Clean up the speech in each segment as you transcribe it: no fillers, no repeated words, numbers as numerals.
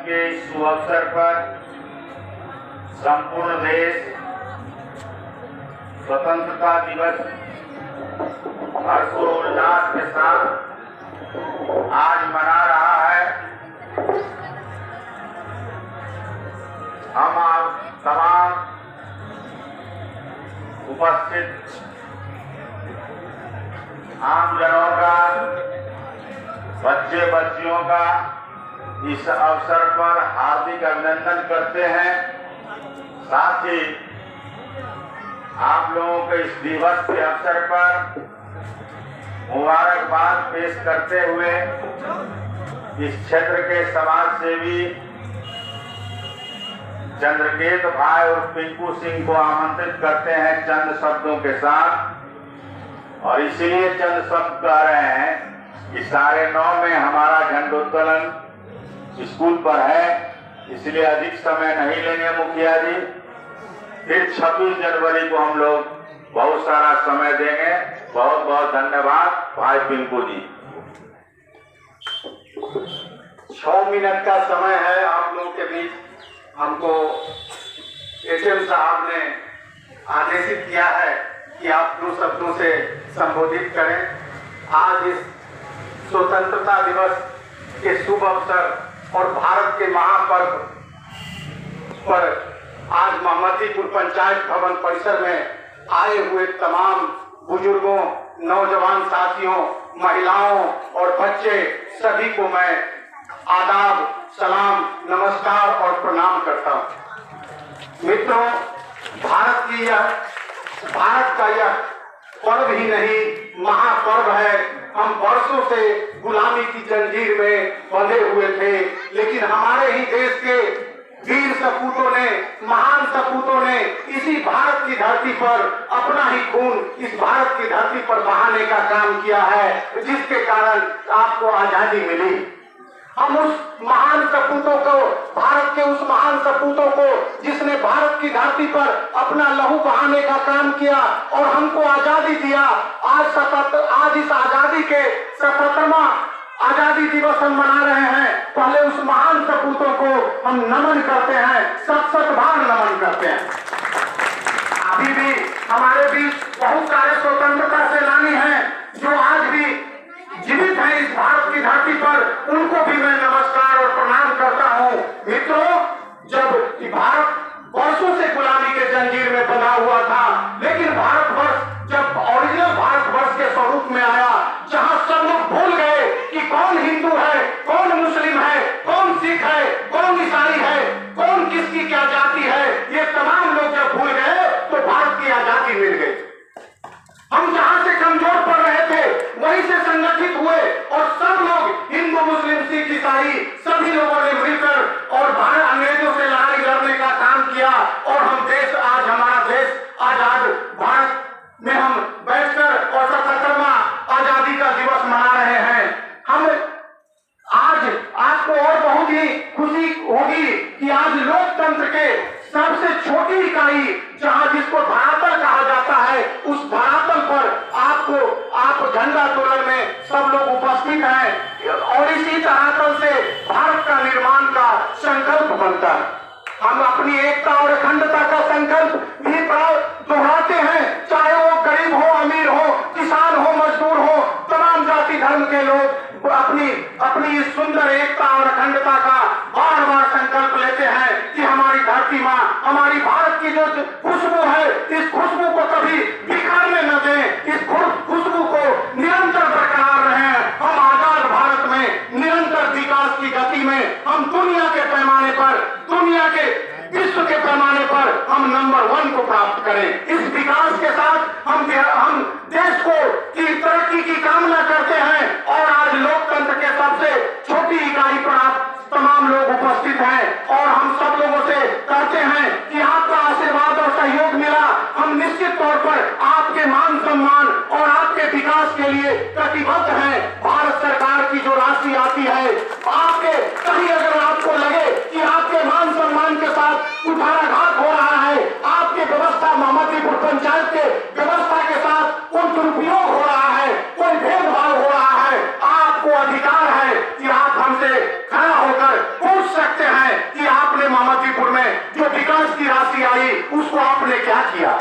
के इस शुभ अवसर पर संपूर्ण देश स्वतंत्रता दिवस हर्षोल्लास के साथ आज मना रहा है। हम आप तमाम उपस्थित आम जनों का, बच्चे बच्चियों का इस अवसर पर हार्दिक अभिनंदन करते हैं। साथ ही आप लोगों के इस दिवस के अवसर पर मुबारकबाद पेश करते हुए इस क्षेत्र के समाज सेवी चंद्रकेत भाई और पिंकू सिंह को आमंत्रित करते हैं चंद शब्दों के साथ। और इसलिए चंद शब्द कह रहे हैं कि 9:30 में हमारा झंडोत्तोलन स्कूल पर है, इसलिए अधिक समय नहीं लेंगे मुखिया जी। फिर 26 जनवरी को हम लोग बहुत सारा समय देंगे। बहुत बहुत धन्यवाद भाई पिंकू जी। 6 मिनट का समय है आप लोगों के बीच। हमको एचएम साहब ने आदेशित किया है कि आप 2 शब्दों से संबोधित करें। आज इस स्वतंत्रता दिवस के शुभ अवसर और भारत के महापर्व पर आज महमदीपुर पंचायत भवन परिसर में आए हुए तमाम बुजुर्गों, नौजवान साथियों, महिलाओं और बच्चे सभी को मैं आदाब, सलाम, नमस्कार और प्रणाम करता हूँ। मित्रों, भारत का यह पर्व ही नहीं महापर्व है। हम वर्षों से गुलामी की जंजीर में बंधे हुए थे, लेकिन हमारे ही देश के वीर सपूतों ने, महान सपूतों ने इसी भारत की धरती पर अपना ही खून इस भारत की धरती पर बहाने का काम किया है, जिसके कारण आपको आजादी मिली। हम उस महान सपूतों को, भारत के उस महान सपूतों को जिसने भारत की धरती पर अपना लहू बहाने का काम किया और हमको आजादी दिया, आज इस आजादी के 77वां आजादी दिवस हम मना रहे हैं। पहले उस महान सपूतों को हम नमन करते हैं, 7 बार नमन करते हैं। अभी भी हमारे बीच बहुत सारे स्वतंत्रता सेनानी हैं जो आज भी जीवित हैं इस भारत की धरती पर, उनको भी मैं नमस्कार और प्रणाम करता हूँ। मित्रों, जब भारत वर्षों से गुलामी के जंजीर में बंधा हुआ था, लेकिन भारतवर्ष जब ओरिजिनल भारतवर्ष के स्वरूप में आया, जहाँ सब लोग भूल गए कि कौन हिंदू है, कौन मुस्लिम है, कौन सिख है, कौन ईसाई है, कौन किसकी क्या जाति है, ये तमाम लोग जब भूल गए तो भारत की आजादी मिल गई। हम जहाँ से कमजोर पड़ रहे थे वहीं से संगठित हुए और सब लोग, हिंदू, मुस्लिम, सिख, ईसाई, सभी लोगों ने मिलकर और भारत अंग्रेजों से लड़ाई लड़ने का काम किया और हम देश, आज हमारा देश आजाद भारत में हम बैठकर और 77वां आजादी का दिवस मना रहे हैं। हम आज आपको और बहुत ही खुशी होगी कि आज लोकतंत्र के सबसे छोटी इकाई, जहां जिसको धरातल कहा जाता है, उस धरातल पर आप झंडा तोलन में सब लोग उपस्थित हैं और इसी धरातल से भारत का निर्माण का संकल्प बनता है। हम अपनी एकता और अखंडता का संकल्प भी दोहराते हैं, चाहे वो गरीब हो, अमीर हो, किसान हो, मजदूर हो, तमाम जाति धर्म के लोग अपनी इस सुंदर एकता और अखंडता का बार बार संकल्प लेते हैं कि हमारी धरती माँ, हमारी भारत की जो खुशबू है, इस खुशबू को कभी बिखरने न दें, इस खुशबू को निरंतर बरकरार रहें। हम आजाद भारत में निरंतर विकास की गति में हम दुनिया के पैमाने पर, दुनिया के विश्व के पैमाने पर हम नंबर 1 को प्राप्त करें। इस विकास के साथ हम देश को की तरक्की की कामना करते हैं और आज लोकतंत्र के सबसे छोटी इकाई पर आप तमाम लोग उपस्थित हैं और हम सब लोगों से कहते हैं कि आपका आशीर्वाद और सहयोग मिला, हम निश्चित तौर पर आपके मान सम्मान और आपके विकास के लिए प्रतिबद्ध हैं। भारत सरकार की जो राशि आती है, आपके कहीं अगर आपको लगे कि आपके मान सम्मान के साथ कुठाराघात हो रहा है, आपके व्यवस्था महमदीपुर पंचायत के व्यवस्था के साथ कोई दुरुपयोग हो रहा है, कोई भेदभाव हो रहा है, आपको अधिकार है कि आप हमसे खड़ा होकर पूछ सकते हैं। है कि आपने मोहम्मदीपुर में जो विकास की राशि आई उसको आपने क्या किया,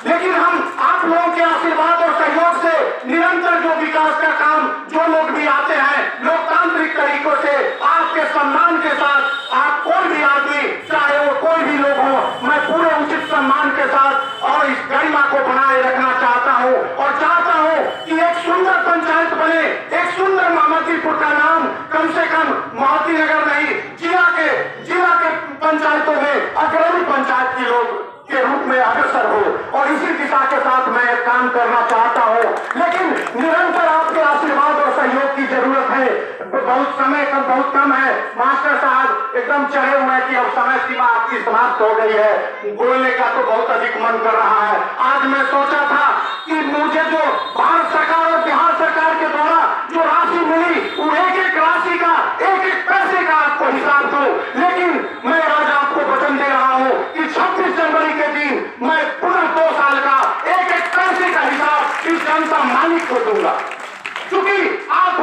लेकिन हम आप लोगों के आशीर्वाद और सहयोग से निरंतर जो विकास का काम जो लोग भी आते हैं लोकतांत्रिक तरीकों से आपके सम्मान के साथ, आप कोई भी आदमी चाहे वो कोई भी लोग हो, मैं पूरे उचित सम्मान के साथ और इस गरिमा को बनाए रखना चाहता हूँ और चाहता हूँ कि एक सुंदर पंचायत बने, एक सुंदर मोहम्मदीपुर का नाम कम से कम मोहती नगर नहीं जिला के पंचायतों में अग्रणी पंचायत की लोग के रूप में अग्रसर हो और इसी दिशा के साथ मैं काम करना चाहता हूं, लेकिन निरंतर आपके आशीर्वाद और सहयोग की जरूरत है। बहुत समय बहुत कम है, मास्टर साहब एकदम चढ़े हुए हैं कि अब समय सीमा आपकी समाप्त हो गई है, बोलने का तो बहुत अधिक मन कर रहा है। आज मैं सोचा था कि मुझे जो भारत सरकार और बिहार सरकार के द्वारा जो राशि मिली वो एक राशि का एक पैसे का आपको हिसाब दो, लेकिन मैं आज आपको वचन दे रहा हूं कि 26 जनवरी के दिन मैं पुनः 2 साल का एक पैसे का हिसाब इस जनता मालिक को दूंगा, क्योंकि आप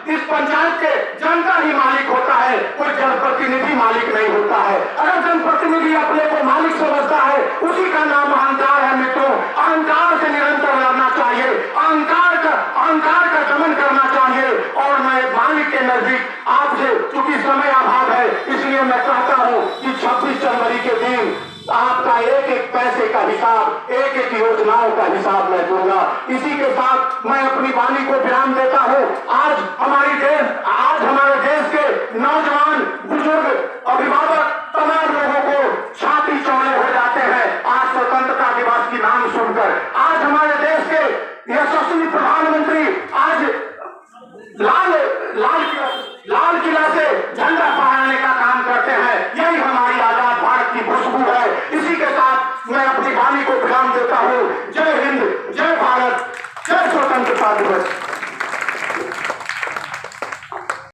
इस पंचायत के जनता ही मालिक होता है, कोई जनप्रतिनिधि मालिक नहीं होता है। अगर जनप्रतिनिधि अपने को मालिक समझता है उसी का नाम अहंकार है। मित्रों, अहंकार से निरंतर लड़ना चाहिए, अहंकार का दमन करना चाहिए और मैं मालिक के नजदीक आपसे, चूंकि समय अभाव है इसलिए मैं कहता हूं कि 26 जनवरी के दिन आपका एक पैसे का हिसाब, एक योजनाओं का हिसाब मैं दूंगा। इसी के साथ मैं अपनी वाणी को विराम देता हूं। आज हमारे देश के नौजवान बुजुर्ग अभिभावक तमाम लोगों को छाती चौड़े हो जाते हैं आज स्वतंत्रता दिवस की नाम सुनकर। आज हमारे देश के यशस्वी प्रधानमंत्री आज लाल किला से झंडा फहराने का काम करते हैं, यही हमारी आजाद भारत की खुशबू है। इसी के साथ मैं अपनी वाणी को विराम देता हूँ। जय हिंद, जय भारत, जय स्वतंत्रता दिवस।